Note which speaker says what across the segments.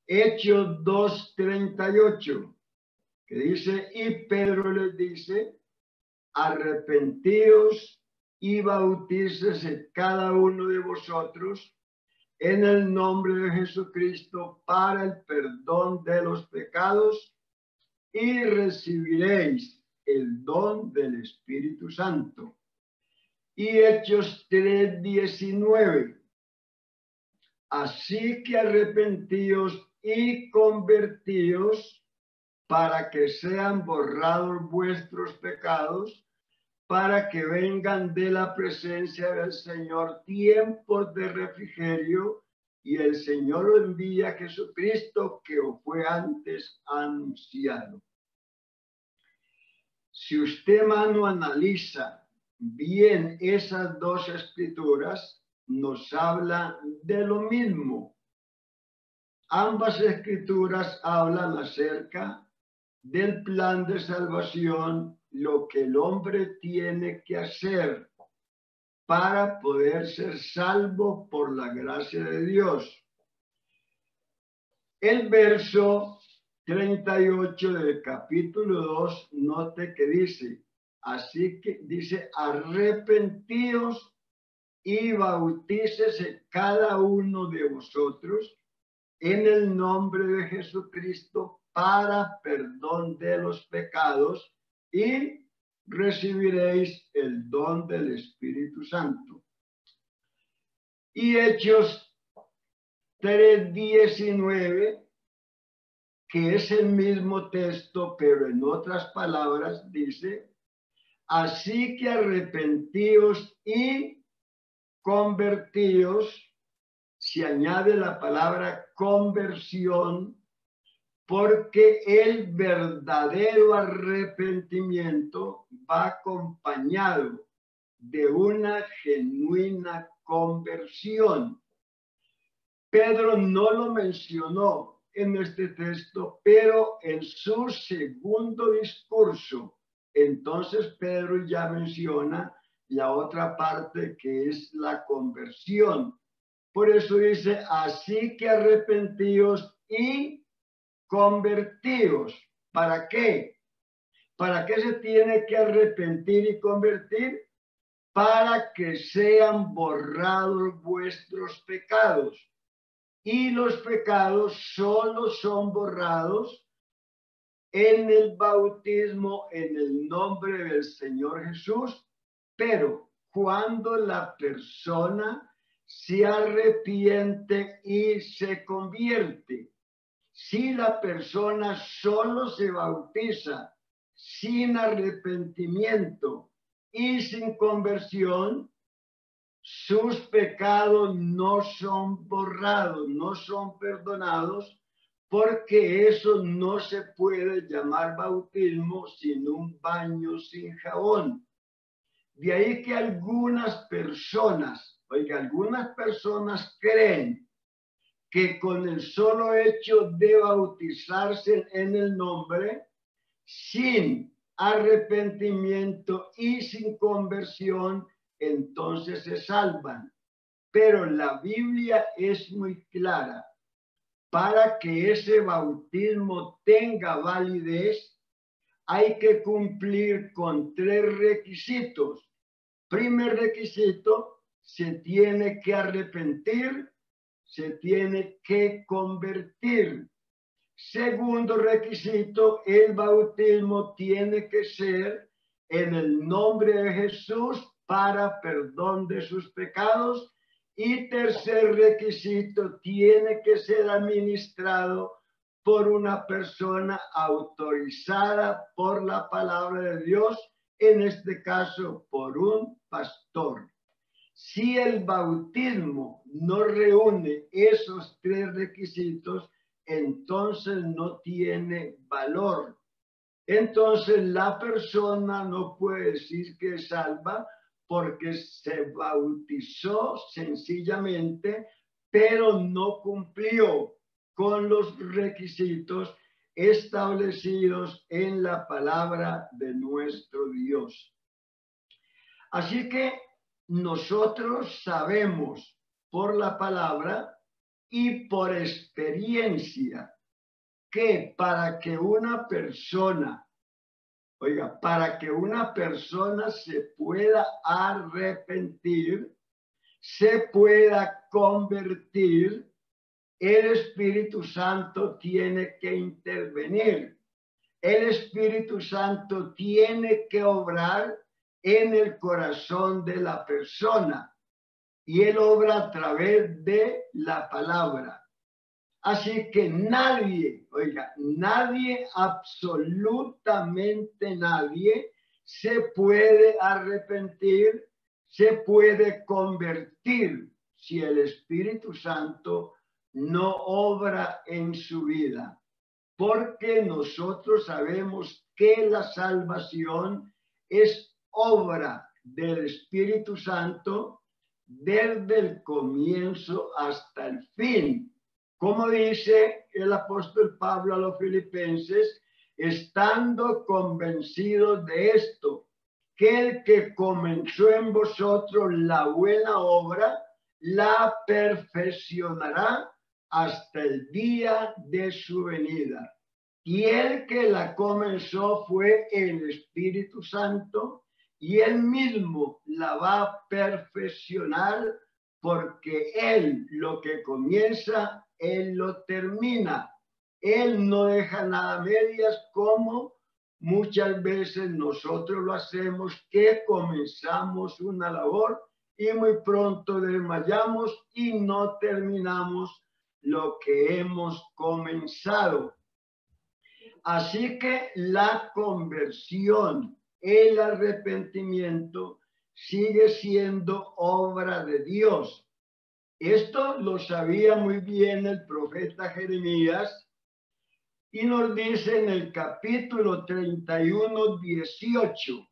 Speaker 1: Hechos 2:38, que dice, y Pedro les dice, arrepentíos y bautícese cada uno de vosotros en el nombre de Jesucristo para el perdón de los pecados y recibiréis el don del Espíritu Santo. Y Hechos 3:19. Así que arrepentíos y convertíos para que sean borrados vuestros pecados, para que vengan de la presencia del Señor tiempos de refrigerio, y el Señor envía a Jesucristo que os fue antes anunciado. Si usted, hermano, analiza bien esas dos escrituras, nos habla de lo mismo. Ambas escrituras hablan acerca del plan de salvación, lo que el hombre tiene que hacer para poder ser salvo por la gracia de Dios. El verso 38 del capítulo 2, note que dice, así que dice, arrepentíos y bautícese cada uno de vosotros en el nombre de Jesucristo para perdón de los pecados y recibiréis el don del Espíritu Santo. Y Hechos 3:19, que es el mismo texto, pero en otras palabras, dice, así que arrepentíos y convertíos. Se añade la palabra conversión, porque el verdadero arrepentimiento va acompañado de una genuina conversión. Pedro no lo mencionó en este texto, pero en su segundo discurso, entonces Pedro ya menciona la otra parte, que es la conversión. Por eso dice, así que arrepentíos y convertíos. ¿Para qué? ¿Para qué se tiene que arrepentir y convertir? Para que sean borrados vuestros pecados. Y los pecados solo son borrados en el bautismo, en el nombre del Señor Jesús. Pero cuando la persona se arrepiente y se convierte, si la persona solo se bautiza sin arrepentimiento y sin conversión, sus pecados no son borrados, no son perdonados, porque eso no se puede llamar bautismo sin un baño sin jabón. De ahí que algunas personas creen que con el solo hecho de bautizarse en el nombre, sin arrepentimiento y sin conversión, entonces se salvan. Pero la Biblia es muy clara. Para que ese bautismo tenga validez, hay que cumplir con 3 requisitos. Primer requisito, se tiene que arrepentir, se tiene que convertir. Segundo requisito, el bautismo tiene que ser en el nombre de Jesús para perdón de sus pecados. Y tercer requisito, tiene que ser administrado por una persona autorizada por la palabra de Dios, en este caso por un pastor. Si el bautismo no reúne esos 3 requisitos, entonces no tiene valor. Entonces la persona no puede decir que es salva porque se bautizó sencillamente, pero no cumplió con los requisitos establecidos en la palabra de nuestro Dios. Así que nosotros sabemos por la palabra y por experiencia que para que una persona, oiga, para que una persona se pueda arrepentir, se pueda convertir, el Espíritu Santo tiene que intervenir. El Espíritu Santo tiene que obrar en el corazón de la persona y Él obra a través de la palabra. Así que nadie, oiga, nadie, absolutamente nadie, se puede arrepentir, se puede convertir si el Espíritu Santo no obra en su vida. Porque nosotros sabemos que la salvación es obra del Espíritu Santo desde el comienzo hasta el fin. Como dice el apóstol Pablo a los filipenses, estando convencidos de esto, que el que comenzó en vosotros la buena obra, la perfeccionará hasta el día de su venida. Y el que la comenzó fue el Espíritu Santo, y él mismo la va a perfeccionar, porque él lo que comienza, él lo termina. Él no deja nada a medias, como muchas veces nosotros lo hacemos, que comenzamos una labor y muy pronto desmayamos y no terminamos lo que hemos comenzado. Así que la conversión, el arrepentimiento, sigue siendo obra de Dios. Esto lo sabía muy bien el profeta Jeremías y nos dice en el capítulo 31, 18,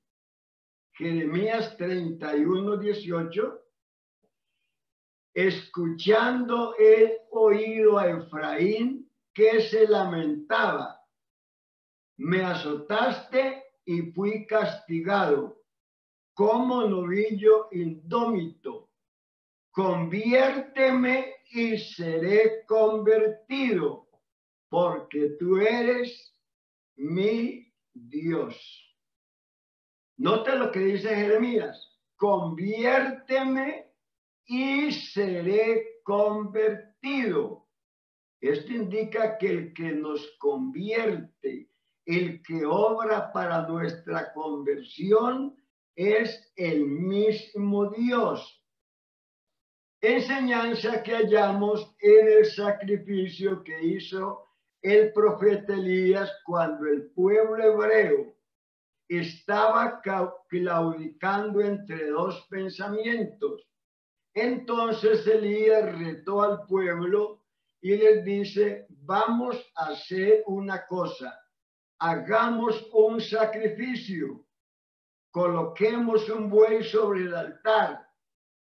Speaker 1: Jeremías 31, 18, escuchando he oído a Efraín que se lamentaba, me azotaste y fui castigado como novillo indómito. Conviérteme y seré convertido, porque tú eres mi Dios. Note lo que dice Jeremías: conviérteme y seré convertido. Esto indica que el que nos convierte, el que obra para nuestra conversión, es el mismo Dios. Enseñanza que hallamos en el sacrificio que hizo el profeta Elías cuando el pueblo hebreo estaba claudicando entre dos pensamientos. Entonces Elías retó al pueblo y les dice: vamos a hacer una cosa, hagamos un sacrificio, coloquemos un buey sobre el altar,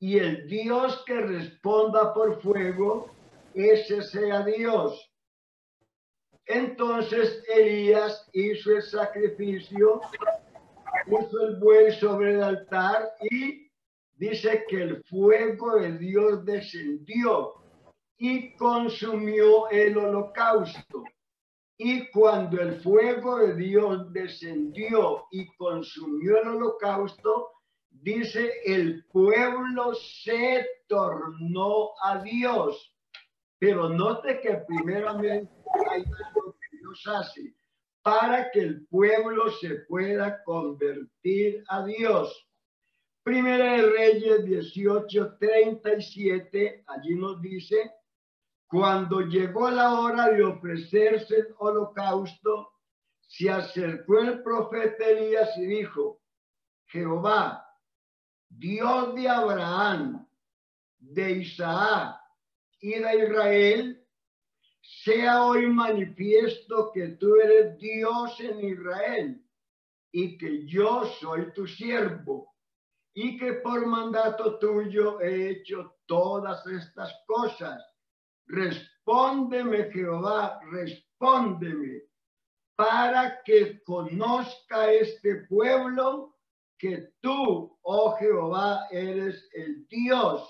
Speaker 1: y el Dios que responda por fuego, ese sea Dios. Entonces Elías hizo el sacrificio, puso el buey sobre el altar y dice que el fuego de Dios descendió y consumió el holocausto. Y cuando el fuego de Dios descendió y consumió el holocausto, dice, el pueblo se tornó a Dios. Pero note que primeramente hay algo que Dios hace para que el pueblo se pueda convertir a Dios. Primera de Reyes 18:37, allí nos dice: cuando llegó la hora de ofrecerse el holocausto, se acercó el profeta Elías y dijo: Jehová, Dios de Abraham, de Isaac y de Israel, sea hoy manifiesto que tú eres Dios en Israel y que yo soy tu siervo y que por mandato tuyo he hecho todas estas cosas. Respóndeme, Jehová, respóndeme, para que conozca este pueblo que tú, oh Jehová, eres el Dios.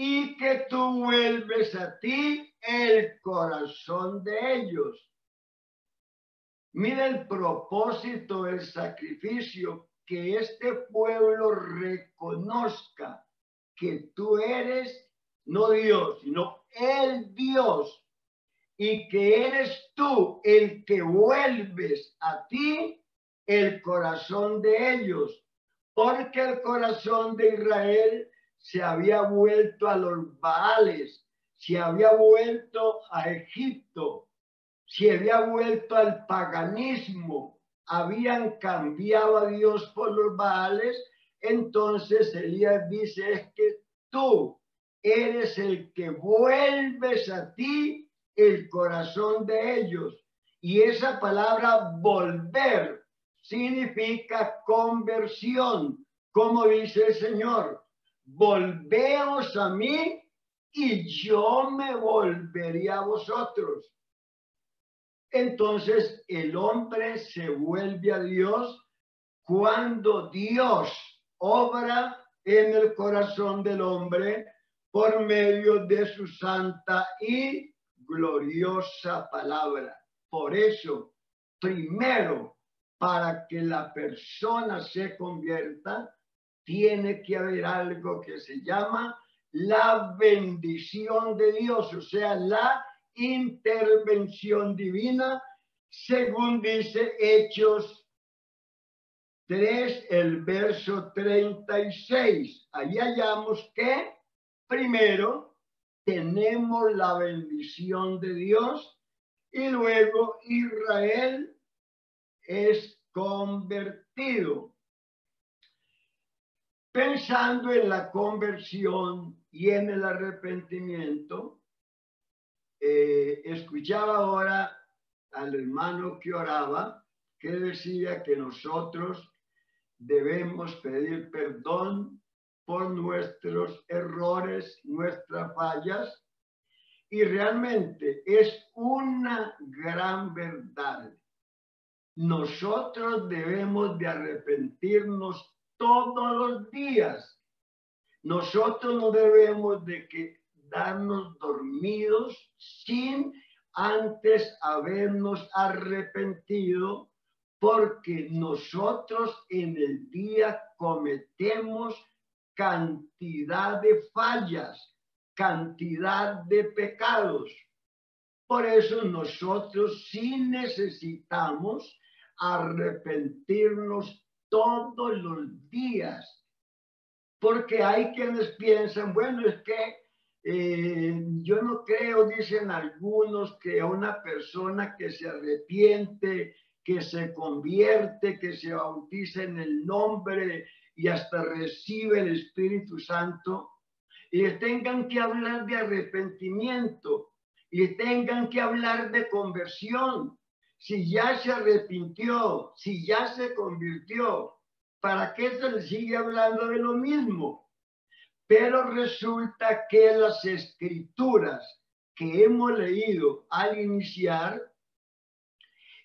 Speaker 1: y que tú vuelves a ti el corazón de ellos. Mira el propósito del sacrificio, que este pueblo reconozca que tú eres no Dios, sino el Dios, y que eres tú el que vuelves a ti el corazón de ellos, porque el corazón de Israel se había vuelto a los Baales, se había vuelto a Egipto, se había vuelto al paganismo, habían cambiado a Dios por los Baales. Entonces Elías dice, es que tú eres el que vuelves a ti el corazón de ellos. Y esa palabra volver significa conversión, como dice el Señor, volveos a mí y yo me volveré a vosotros. Entonces el hombre se vuelve a Dios cuando Dios obra en el corazón del hombre por medio de su santa y gloriosa palabra. Por eso, primero, para que la persona se convierta, tiene que haber algo que se llama la bendición de Dios, o sea, la intervención divina, según dice Hechos 3, el verso 36. Allí hallamos que primero tenemos la bendición de Dios y luego Israel es convertido. Pensando en la conversión y en el arrepentimiento, escuchaba ahora al hermano que oraba, que decía que nosotros debemos pedir perdón por nuestros errores, nuestras fallas, y realmente es una gran verdad. Nosotros debemos de arrepentirnos todos los días. Nosotros no debemos de quedarnos dormidos sin antes habernos arrepentido, porque nosotros en el día cometemos cantidad de fallas, cantidad de pecados. Por eso nosotros sí necesitamos arrepentirnos todos los días, porque hay quienes piensan, bueno, es que yo no creo, dicen algunos, que una persona que se arrepiente, que se convierte, que se bautiza en el nombre y hasta recibe el Espíritu Santo, y les tengan que hablar de arrepentimiento, y tengan que hablar de conversión. Si ya se arrepintió, si ya se convirtió, ¿para qué se le sigue hablando de lo mismo? Pero resulta que las escrituras que hemos leído al iniciar,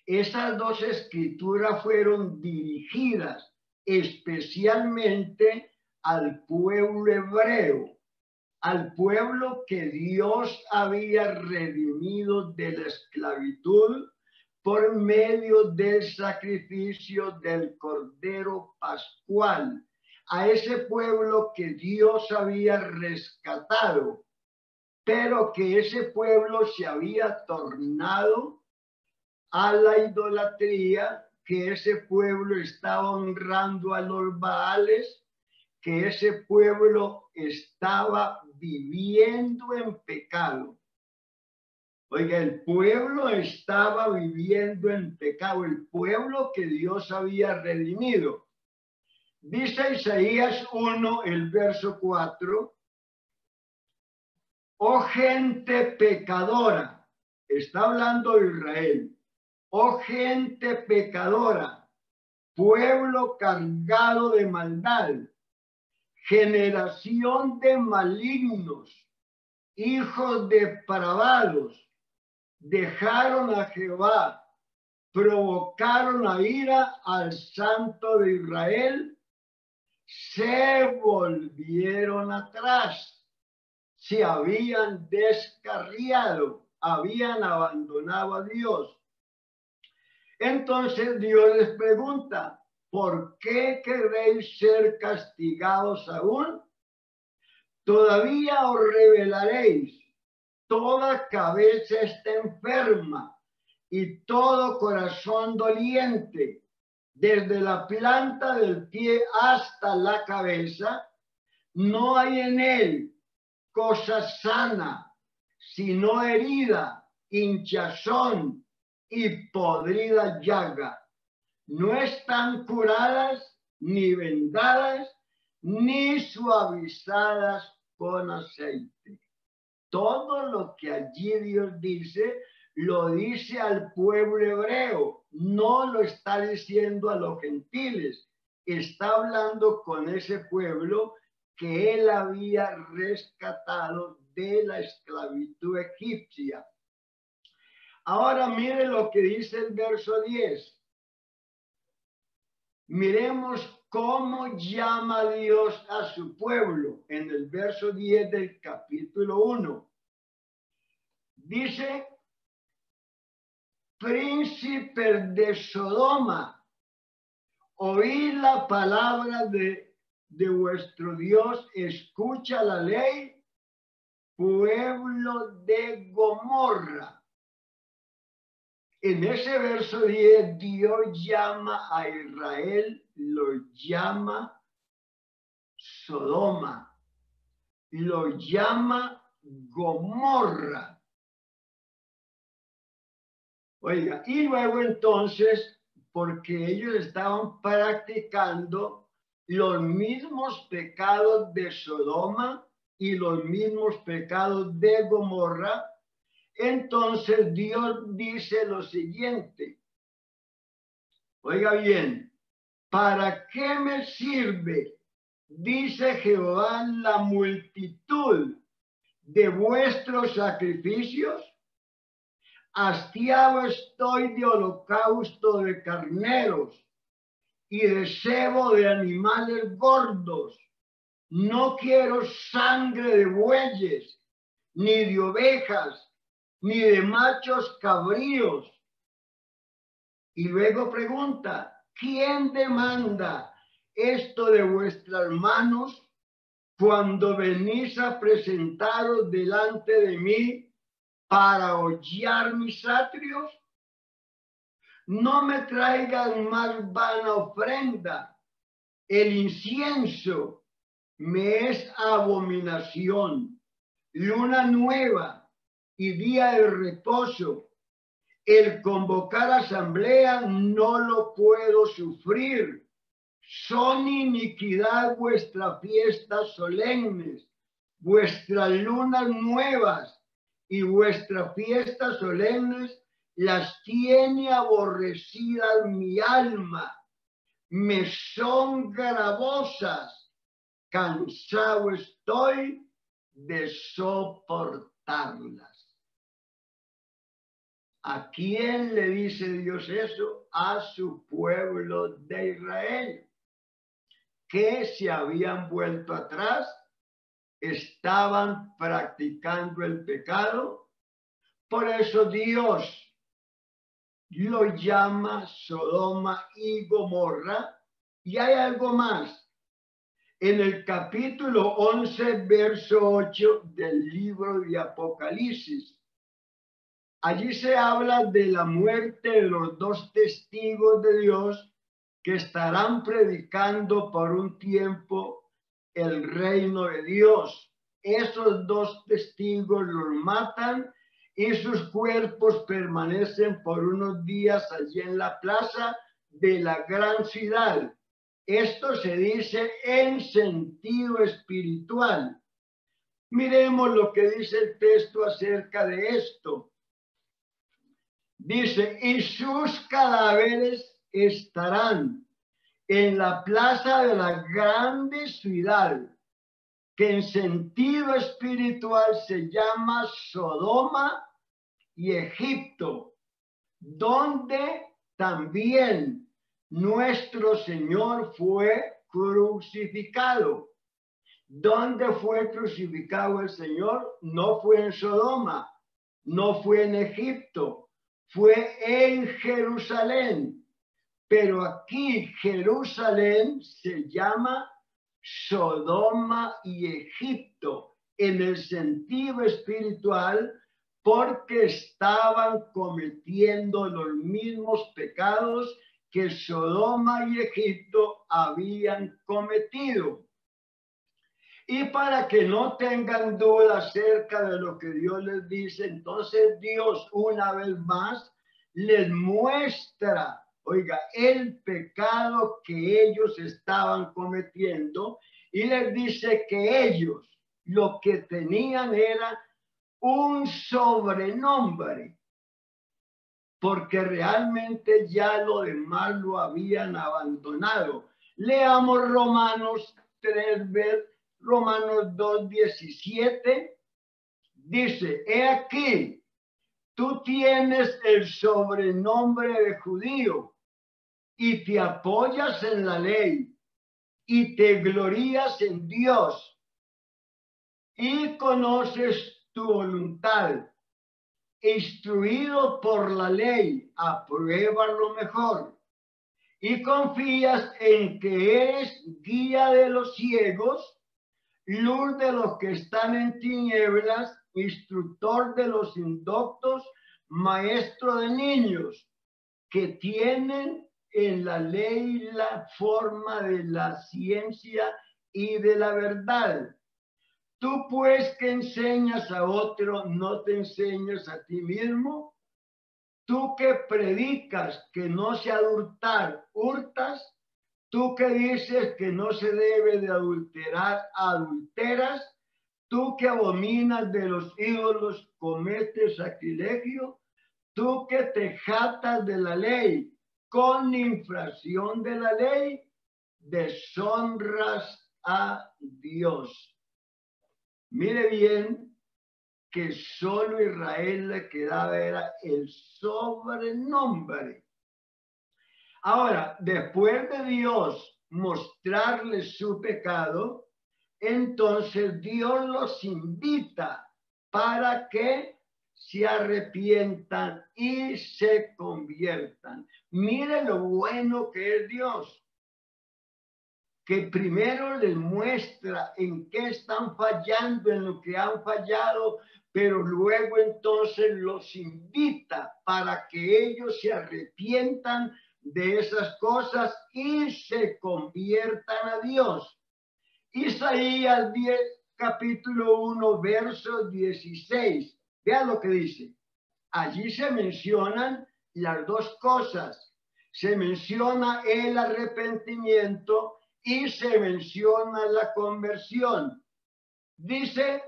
Speaker 1: esas dos escrituras fueron dirigidas especialmente al pueblo hebreo, al pueblo que Dios había redimido de la esclavitud por medio del sacrificio del Cordero Pascual, a ese pueblo que Dios había rescatado, pero que ese pueblo se había tornado a la idolatría, que ese pueblo estaba honrando a los Baales, que ese pueblo estaba viviendo en pecado. Oiga, el pueblo estaba viviendo en pecado, el pueblo que Dios había redimido. Dice Isaías 1, el verso 4, oh gente pecadora, está hablando de Israel, oh gente pecadora, pueblo cargado de maldad, generación de malignos, hijos depravados, dejaron a Jehová, provocaron a ira al Santo de Israel, se volvieron atrás. se habían descarriado, habían abandonado a Dios. Entonces Dios les pregunta, ¿por qué queréis ser castigados aún? Todavía os revelaréis. Toda cabeza está enferma y todo corazón doliente, desde la planta del pie hasta la cabeza, no hay en él cosa sana, sino herida, hinchazón y podrida llaga. No están curadas, ni vendadas, ni suavizadas con aceite. Todo lo que allí Dios dice, lo dice al pueblo hebreo, no lo está diciendo a los gentiles. Está hablando con ese pueblo que él había rescatado de la esclavitud egipcia. Ahora mire lo que dice el verso 10. Miremos cómo llama Dios a su pueblo en el verso 10 del capítulo 1. Dice, príncipes de Sodoma, oíd la palabra de vuestro Dios, escucha la ley, pueblo de Gomorra. En ese verso 10, Dios llama a Israel, lo llama Sodoma, lo llama Gomorra. Oiga, y luego entonces, porque ellos estaban practicando los mismos pecados de Sodoma y los mismos pecados de Gomorra, entonces Dios dice lo siguiente. Oiga bien, ¿para qué me sirve, dice Jehová, la multitud de vuestros sacrificios? Hastiado estoy de holocausto de carneros y de cebo de animales gordos. No quiero sangre de bueyes, ni de ovejas, ni de machos cabríos. Y luego pregunta, ¿quién demanda esto de vuestras manos cuando venís a presentaros delante de mí para hollar mis atrios? No me traigan más vana ofrenda. El incienso me es abominación. Luna nueva y día de reposo. El convocar asamblea no lo puedo sufrir. Son iniquidad vuestras fiestas solemnes, vuestras lunas nuevas y vuestras fiestas solemnes las tiene aborrecidas mi alma. Me son gravosas. Cansado estoy de soportarlas. ¿A quién le dice Dios eso? A su pueblo de Israel, que se habían vuelto atrás, estaban practicando el pecado. Por eso Dios lo llama Sodoma y Gomorra. Y hay algo más. En el capítulo 11, verso 8 del libro de Apocalipsis, allí se habla de la muerte de los dos testigos de Dios que estarán predicando por un tiempo el reino de Dios. Esos dos testigos los matan y sus cuerpos permanecen por unos días allí en la plaza de la gran ciudad. Esto se dice en sentido espiritual. Miremos lo que dice el texto acerca de esto. Dice, y sus cadáveres estarán en la plaza de la grande ciudad, que en sentido espiritual se llama Sodoma y Egipto, donde también nuestro Señor fue crucificado. ¿Dónde fue crucificado el Señor? No fue en Sodoma, no fue en Egipto, fue en Jerusalén. Pero aquí Jerusalén se llama Sodoma y Egipto en el sentido espiritual, porque estaban cometiendo los mismos pecados que Sodoma y Egipto habían cometido. Y para que no tengan duda acerca de lo que Dios les dice, entonces Dios una vez más les muestra, oiga, el pecado que ellos estaban cometiendo, y les dice que ellos lo que tenían era un sobrenombre, porque realmente ya lo demás lo habían abandonado. Leamos Romanos 3, Romanos 2:17, dice, he aquí, tú tienes el sobrenombre de judío y te apoyas en la ley y te glorías en Dios y conoces tu voluntad. Instruido por la ley, apruebas lo mejor y confías en que eres guía de los ciegos, luz de los que están en tinieblas, instructor de los indoctos, maestro de niños, que tienen en la ley la forma de la ciencia y de la verdad. Tú pues que enseñas a otro, ¿no te enseñas a ti mismo? Tú que predicas que no se hurtar, hurtas. Tú que dices que no se debe de adulterar, adulteras. Tú que abominas de los ídolos, cometes sacrilegio. Tú que te jactas de la ley, con infracción de la ley, deshonras a Dios. Mire bien que solo Israel le quedaba era el sobrenombre. Ahora, después de Dios mostrarles su pecado, entonces Dios los invita para que se arrepientan y se conviertan. Mire lo bueno que es Dios, que primero les muestra en qué están fallando, en lo que han fallado, pero luego entonces los invita para que ellos se arrepientan de esas cosas y se conviertan a Dios. Isaías 10, capítulo 1, verso 16. Vean lo que dice. Allí se mencionan las dos cosas. Se menciona el arrepentimiento y se menciona la conversión. Dice,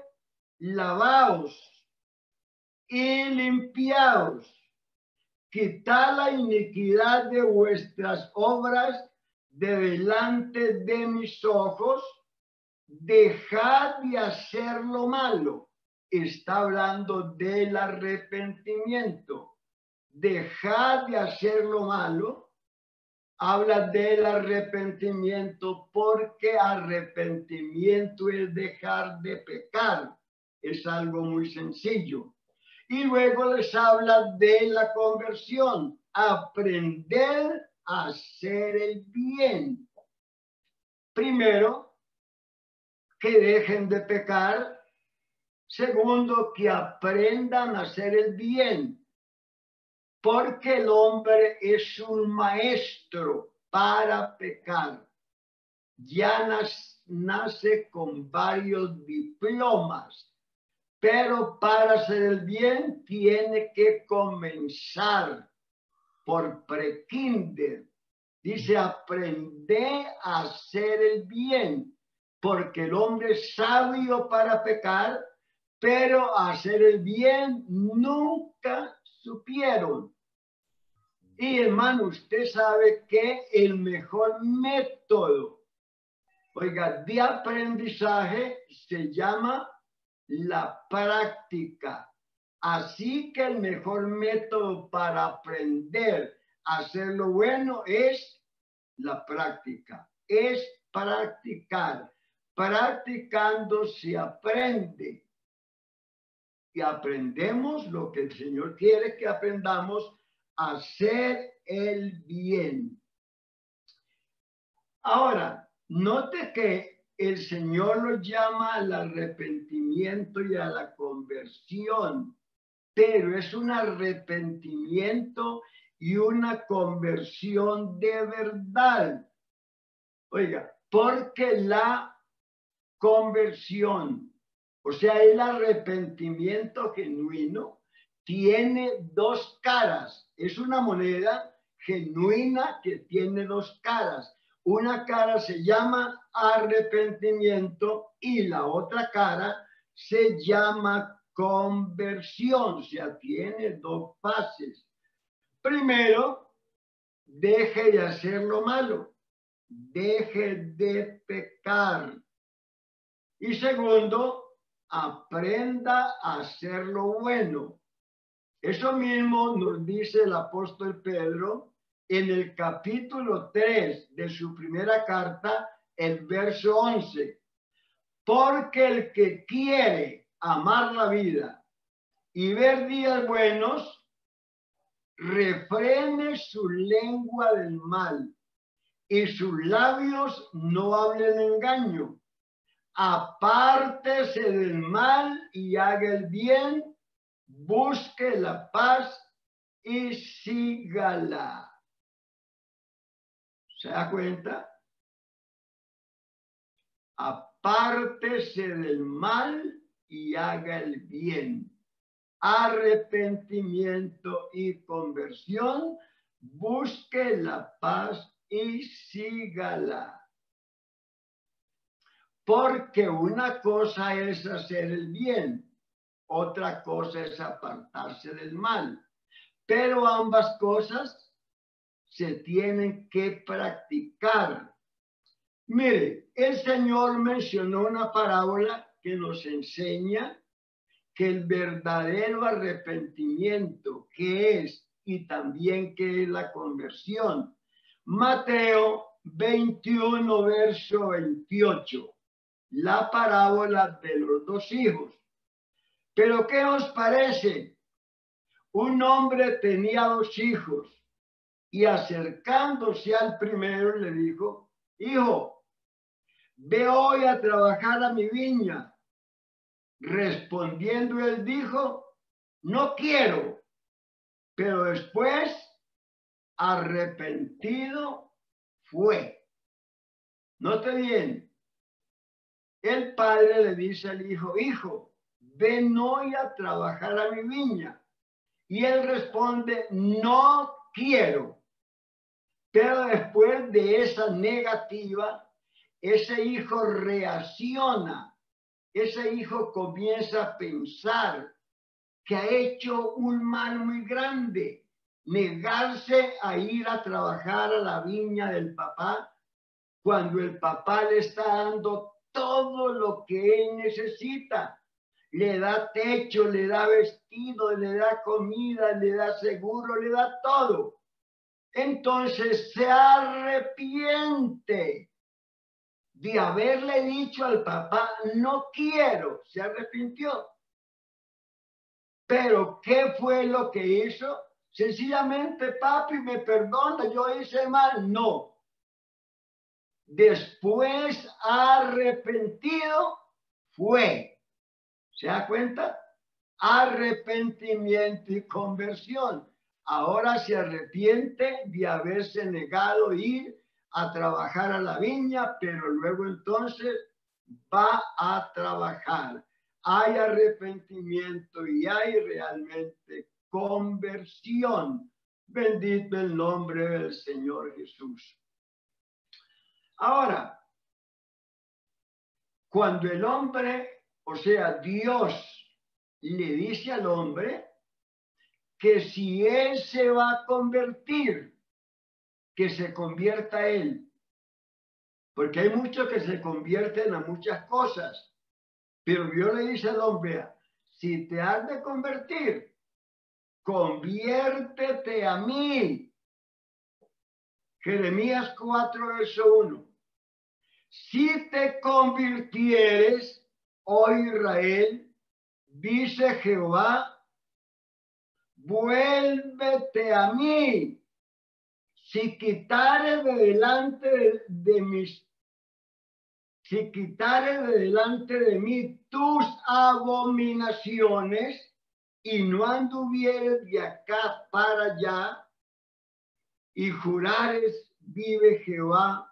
Speaker 1: lavaos y limpiaos, quitad la iniquidad de vuestras obras de delante de mis ojos, dejad de hacer lo malo. Está hablando del arrepentimiento. Dejad de hacer lo malo. Habla del arrepentimiento, porque arrepentimiento es dejar de pecar. Es algo muy sencillo. Y luego les habla de la conversión, aprender a hacer el bien. Primero, que dejen de pecar. Segundo, que aprendan a hacer el bien. Porque el hombre es un maestro para pecar. Ya nace con varios diplomas, pero para hacer el bien tiene que comenzar por prekinder. Dice, aprende a hacer el bien, porque el hombre es sabio para pecar, pero hacer el bien nunca supieron. Y hermano, usted sabe que el mejor método, oiga, de aprendizaje se llama la práctica. Así que el mejor método para aprender a hacer lo bueno es la práctica, es practicar. practicando se aprende. Y aprendemos lo que el Señor quiere que aprendamos, a hacer el bien. Ahora, note que el Señor lo llama al arrepentimiento y a la conversión, pero es un arrepentimiento y una conversión de verdad. Oiga, porque la conversión, o sea, el arrepentimiento genuino, tiene dos caras. Es una moneda genuina que tiene dos caras. Una cara se llama arrepentimiento y la otra cara se llama conversión. O sea, tiene dos fases. Primero, deje de hacer lo malo. Deje de pecar. Y segundo, aprenda a hacer lo bueno. Eso mismo nos dice el apóstol Pedro en el capítulo 3 de su primera carta, el verso 11. Porque el que quiere amar la vida y ver días buenos, refrene su lengua del mal y sus labios no hablen engaño. Apártese del mal y haga el bien, busque la paz y sígala. ¿Se da cuenta? Apártese del mal y haga el bien. Arrepentimiento y conversión, busque la paz y sígala. Porque una cosa es hacer el bien, otra cosa es apartarse del mal. Pero ambas cosas se tienen que practicar. Mire, el Señor mencionó una parábola que nos enseña que el verdadero arrepentimiento, que es y también que es la conversión. Mateo 21, verso 28. La parábola de los dos hijos. Pero ¿qué os parece? Un hombre tenía dos hijos y acercándose al primero le dijo: hijo, ve hoy a trabajar a mi viña. Respondiendo él dijo: no quiero. Pero después, arrepentido fue. Note bien. El padre le dice al hijo: hijo, ven hoy a trabajar a mi viña. Y él responde: no quiero. Pero después de esa negativa, ese hijo reacciona. Ese hijo comienza a pensar que ha hecho un mal muy grande. Negarse a ir a trabajar a la viña del papá cuando el papá le está dando todo lo que él necesita. Le da techo, le da vestido, le da comida, le da seguro, le da todo. Entonces se arrepiente de haberle dicho al papá: no quiero. Se arrepintió. Pero ¿qué fue lo que hizo? Sencillamente: papi, me perdona, yo hice mal. No. Después, arrepentido fue. ¿Se da cuenta? Arrepentimiento y conversión. Ahora se arrepiente de haberse negado ir a trabajar a la viña, pero luego entonces va a trabajar. Hay arrepentimiento y hay realmente conversión. Bendito el nombre del Señor Jesús. Ahora, cuando el hombre, o sea, Dios, le dice al hombre que si él se va a convertir, que se convierta él. Porque hay muchos que se convierten a muchas cosas. Pero Dios le dice al hombre: si te has de convertir, conviértete a mí. Jeremías 4, verso 1. si te convirtieres, oh Israel, dice Jehová, vuélvete a mí. Si quitares de delante de mí tus abominaciones y no anduvieres de acá para allá y jurares, vive Jehová,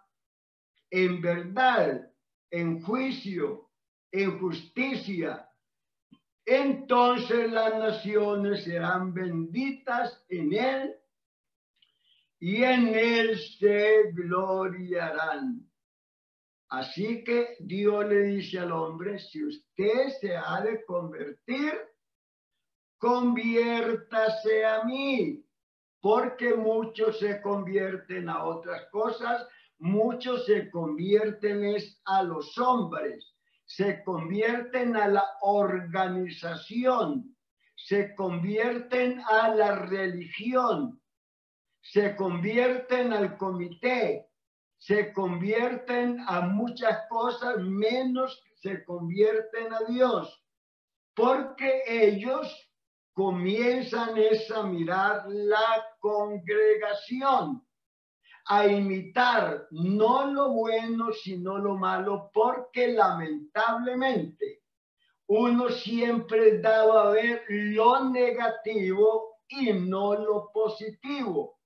Speaker 1: en verdad, en juicio, en justicia, entonces las naciones serán benditas en él y en él se gloriarán. Así que Dios le dice al hombre, si usted se ha de convertir, conviértase a mí, porque muchos se convierten a otras cosas, muchos se convierten a los hombres, se convierten a la organización, se convierten a la religión, se convierten al comité, se convierten a muchas cosas, menos se convierten a Dios, porque ellos comienzan a mirar la congregación, a imitar no lo bueno, sino lo malo, porque lamentablemente uno siempre es dado a ver lo negativo y no lo positivo.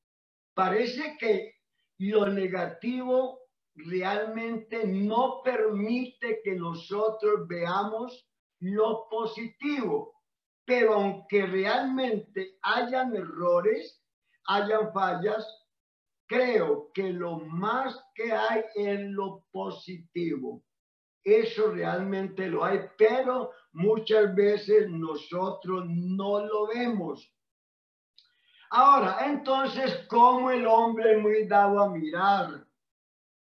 Speaker 1: Parece que lo negativo realmente no permite que nosotros veamos lo positivo. Pero aunque realmente hayan errores, hayan fallas, creo que lo más que hay es lo positivo. Eso realmente lo hay, pero muchas veces nosotros no lo vemos. Ahora, entonces, ¿cómo el hombre es muy dado a mirar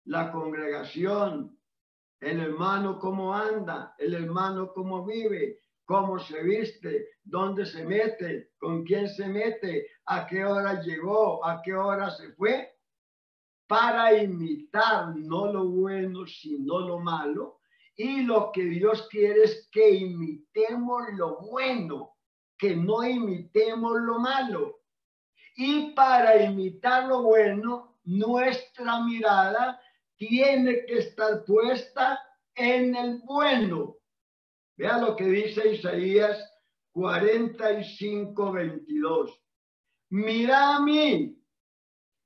Speaker 1: la congregación? El hermano cómo anda, el hermano cómo vive, cómo se viste, dónde se mete, con quién se mete, a qué hora llegó, a qué hora se fue, para imitar no lo bueno, sino lo malo. Y lo que Dios quiere es que imitemos lo bueno, que no imitemos lo malo. Y para imitar lo bueno, nuestra mirada tiene que estar puesta en el bueno. Vea lo que dice Isaías 45:22. Mira a mí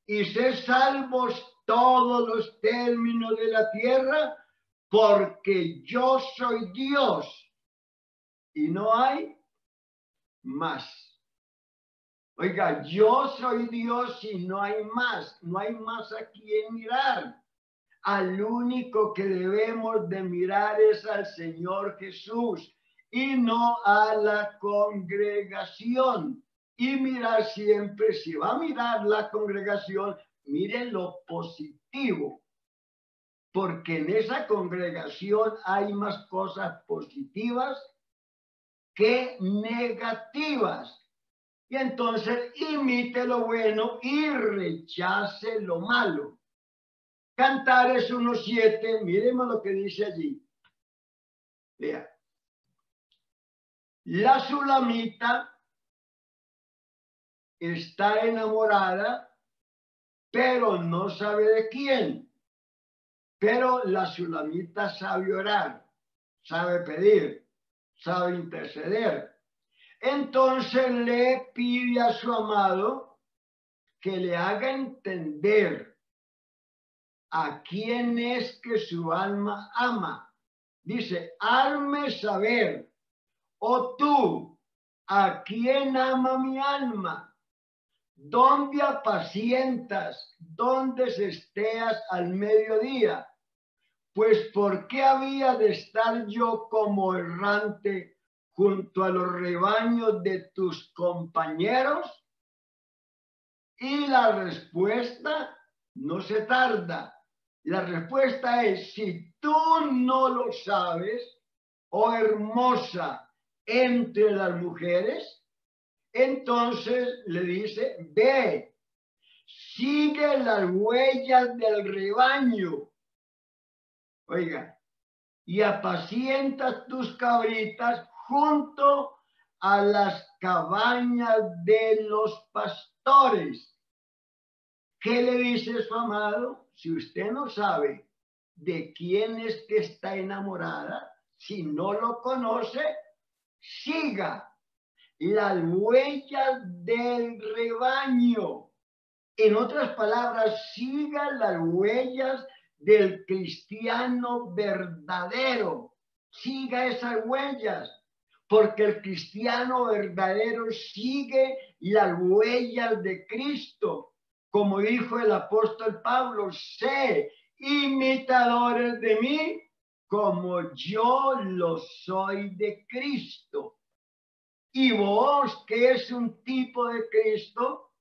Speaker 1: y sé salvos todos los términos de la tierra, porque yo soy Dios y no hay más. Oiga, yo soy Dios y no hay más a quien mirar. Al único que debemos de mirar es al Señor Jesús y no a la congregación. Y mirar siempre, si va a mirar la congregación, mire lo positivo, porque en esa congregación hay más cosas positivas que negativas. Y entonces imite lo bueno y rechace lo malo. Cantares 1:7, miremos lo que dice allí. Vea. La sulamita está enamorada, pero no sabe de quién. Pero la sulamita sabe orar, sabe pedir, sabe interceder. Entonces le pide a su amado que le haga entender a quién es que su alma ama. Dice, hazme saber, oh tú, a quién ama mi alma, dónde apacientas, dónde esteas al mediodía. Pues ¿por qué había de estar yo como errante junto a los rebaños de tus compañeros? Y la respuesta no se tarda. La respuesta es, si tú no lo sabes, oh hermosa entre las mujeres, entonces le dice, ve, sigue las huellas del rebaño Oiga, y apacientas tus cabritas junto a las cabañas de los pastores. ¿Qué le dice su amado? Si usted no sabe de quién es que está enamorada, si no lo conoce, siga las huellas del rebaño. En otras palabras, siga las huellas del cristiano verdadero. Siga esas huellas, porque el cristiano verdadero sigue las huellas de Cristo. Como dijo el apóstol Pablo, sé imitadores de mí como yo lo soy de Cristo. Y vos, que es un tipo de Cristo,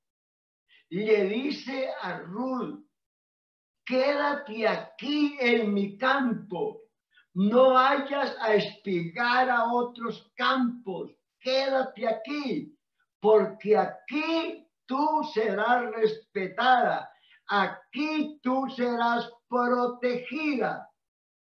Speaker 1: le dice a Ruth, quédate aquí en mi campo, no vayas a espigar a otros campos, quédate aquí, porque aquí tú serás respetada, aquí tú serás protegida.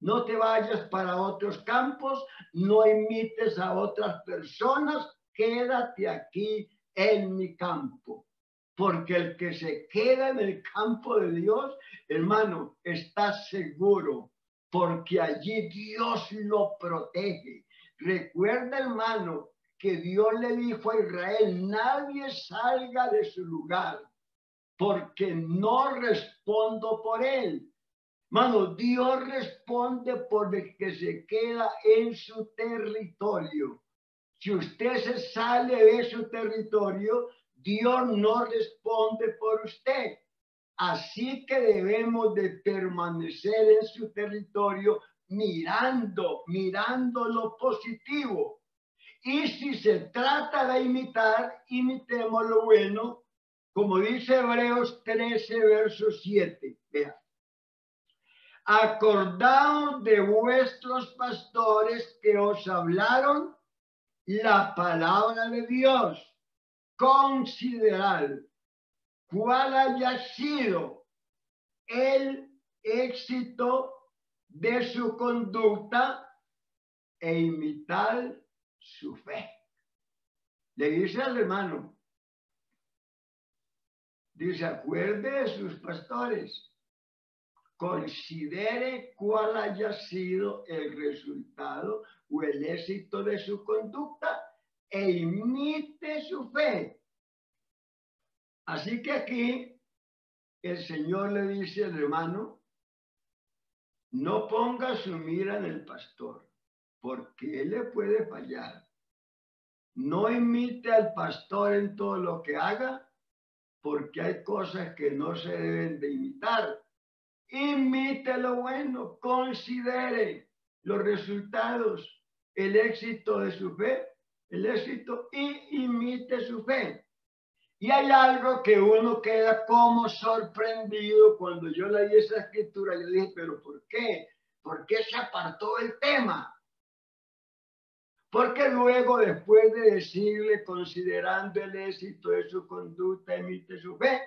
Speaker 1: No te vayas para otros campos, no imites a otras personas, quédate aquí en mi campo. Porque el que se queda en el campo de Dios, hermano, está seguro, porque allí Dios lo protege. Recuerda, hermano, que Dios le dijo a Israel, nadie salga de su lugar, porque no respondo por él. Hermano, Dios responde por el que se queda en su territorio. Si usted se sale de su territorio, Dios no responde por usted. Así que debemos de permanecer en su territorio mirando lo positivo. Y si se trata de imitar, imitemos lo bueno, como dice Hebreos 13, verso 7. Vean. Acordaos de vuestros pastores que os hablaron la palabra de Dios. Considerad cuál haya sido el éxito de su conducta e imitad su fe. Le dice al hermano, dice, acuerde de sus pastores, considere cuál haya sido el resultado o el éxito de su conducta e imite su fe. Así que aquí el Señor le dice al hermano, no ponga su mira en el pastor, porque él le puede fallar. No imite al pastor en todo lo que haga, porque hay cosas que no se deben de imitar. Imite lo bueno, considere los resultados, el éxito de su fe, el éxito, y imite su fe. Y hay algo que uno queda como sorprendido cuando yo leí esa escritura. Yo dije, pero ¿por qué? ¿Por qué se apartó el tema? Porque luego, después de decirle, considerando el éxito de su conducta, imite su fe,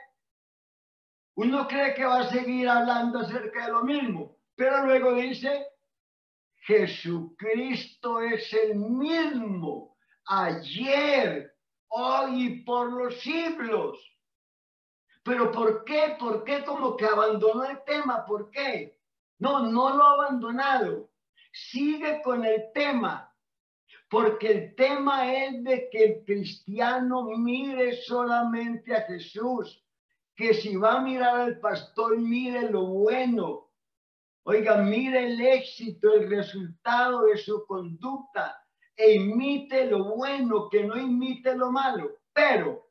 Speaker 1: uno cree que va a seguir hablando acerca de lo mismo, pero luego dice, Jesucristo es el mismo ayer, hoy y por los siglos. ¿Pero por qué? ¿Por qué como que abandonó el tema? ¿Por qué? No lo ha abandonado. Sigue con el tema, porque el tema es de que el cristiano mire solamente a Jesús, que si va a mirar al pastor, mire lo bueno. Oiga, mire el éxito, el resultado de su conducta e imite lo bueno, que no imite lo malo. Pero,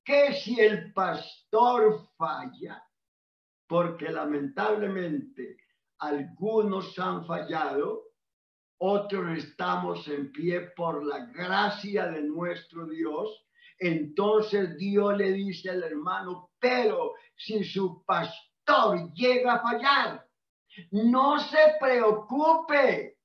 Speaker 1: ¿qué si el pastor falla? Porque lamentablemente algunos han fallado, otros estamos en pie por la gracia de nuestro Dios. Entonces Dios le dice al hermano, pero si su pastor llega a fallar, no se preocupe,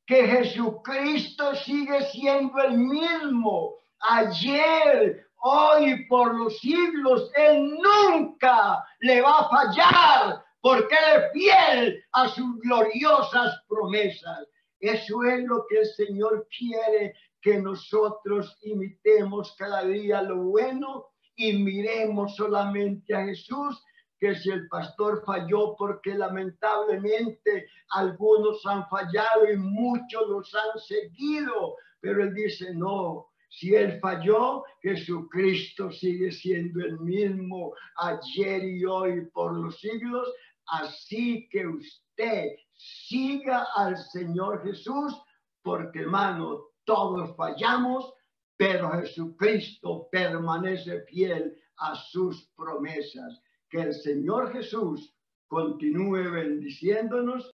Speaker 1: que Jesucristo sigue siendo el mismo ayer, hoy, por los siglos. Él nunca le va a fallar, porque Él es fiel a sus gloriosas promesas. Eso es lo que el Señor quiere, que nosotros imitemos cada día lo bueno y miremos solamente a Jesús, que si el pastor falló, porque lamentablemente algunos han fallado y muchos los han seguido, pero él dice, no, si él falló, Jesucristo sigue siendo el mismo ayer y hoy por los siglos. Así que usted siga al Señor Jesús, porque hermano, todos fallamos, pero Jesucristo permanece fiel a sus promesas. Que el Señor Jesús continúe bendiciéndonos